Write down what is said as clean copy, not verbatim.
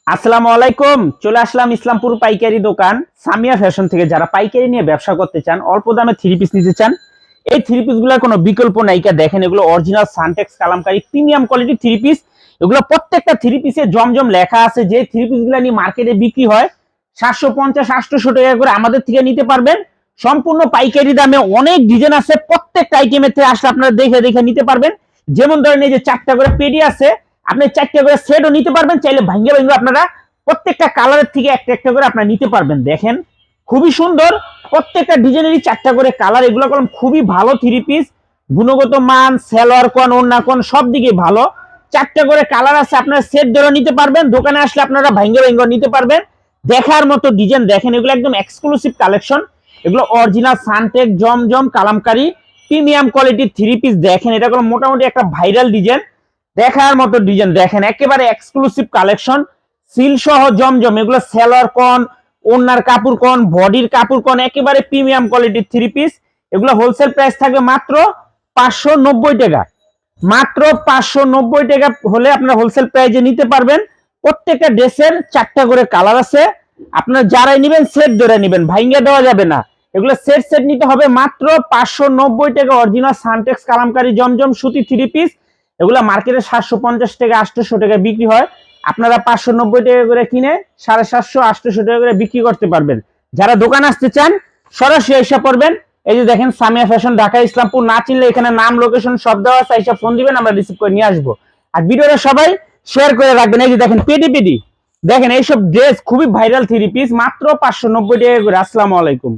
আসসালামু আলাইকুম। চলে আসলাম ইসলামপুর পাইকারি দোকান সামিয়া ফ্যাশন থেকে। যারা পাইকারি নিয়ে ব্যবসা করতে চান, অল্প দামে থ্রি পিস নিতে চান, এই থ্রি পিস গুলোর কোনো বিকল্প নাইকা। দেখেন, এগুলো original Suntex Kalamkari premium quality three piece. এগুলো প্রত্যেকটা থ্রি পিসে জমজম লেখা আছে। যে থ্রি পিস গুলো নিয়ে মার্কেটে বিক্রি হয় 750-800 টাকা করে, আমাদের থেকে নিতে পারবেন সম্পূর্ণ পাইকারি দামে। অনেক ডিজাইন আছে, প্রত্যেকটা আইটেমের থেকে আসলে আপনারা দেখে দেখে নিতে পারবেন। যেমন ধরেন এই যে 4টা করে পেডি আছে, আপনি 4টা করে সেটও নিতে পারবেন। চাইলে ভাঙ্গে ভাঙ্গে আপনারা প্রত্যেকটা কালারের থেকে একটা একটা করে আপনারা নিতে পারবেন। দেখেন খুবই সুন্দর, প্রত্যেকটা ডিজাইনেরই 4টা করে কালার। এগুলো কলম খুবই ভালো থ্রি পিস, গুণগত মান, সেলোয়ার কোন, ওড়না কোন, সব দিকে ভালো। 4টা করে কালার আছে, আপনারা সেট ধরে নিতে পারবেন। দোকানে আসলে আপনারা ভাঙ্গে ভাঙ্গে নিতে পারবেন। দেখার মতো ডিজাইন। দেখেন এগুলো একদম এক্সক্লুসিভ কালেকশন। এগুলো অরিজিনাল সানটেক জমজম কালামকারী প্রিমিয়াম কোয়ালিটির থ্রি পিস। দেখেন এটা কোনো মোটামুটি একটা ভাইরাল ডিজাইন, দেখার মতো ডিজাইন। দেখেন একেবারে এক্সক্লুসিভ কালেকশন, সিল সহ জমজম। এগুলো সেলোয়ার কোন, ওড়নার কাপড় কোন, বডির কাপড় কোন, একেবারে প্রিমিয়াম কোয়ালিটির থ্রি পিস। এগুলো হোলসেল প্রাইস থাকবে মাত্র 590 টাকা। মাত্র 590 টাকা হলে আপনারা হোলসেল প্রাইসে নিতে পারবেন। প্রত্যেকটা ড্রেসের 4টা করে কালার আছে। আপনারা যারাই নেবেন সেট ধরে নেবেন, ভাইঙ্গা দেওয়া যাবে না। এগুলো সেট সেট নিতে হবে মাত্র 590 টাকা। অরিজিনাল সানটেক্স কালামকারী জমজম সুতি থ্রি পিস। এগুলো মার্কেটে 750 টাকা 800 টাকা বিক্রি হয়। আপনারা 590 টাকা করে কিনে 750-800 টাকা করে বিক্রি করতে পারবেন। যারা দোকান আসতে চান সরাসরি এসে পড়বেন। এই যে দেখেন সামিয়া ফ্যাশন, ঢাকা ইসলামপুর। না চিনলে এখানে নাম লোকেশন সব দেওয়া আছে, এসে ফোন দিবেন, আমরা রিসিভ করে নিয়ে আসবো। আর ভিডিওটা সবাই শেয়ার করে রাখবেন। এই যে দেখেন পেডি পেডি, দেখেন এইসব ড্রেস খুবই ভাইরাল থ্রি পিস, মাত্র 590 টাকা করে। আসসালামু আলাইকুম।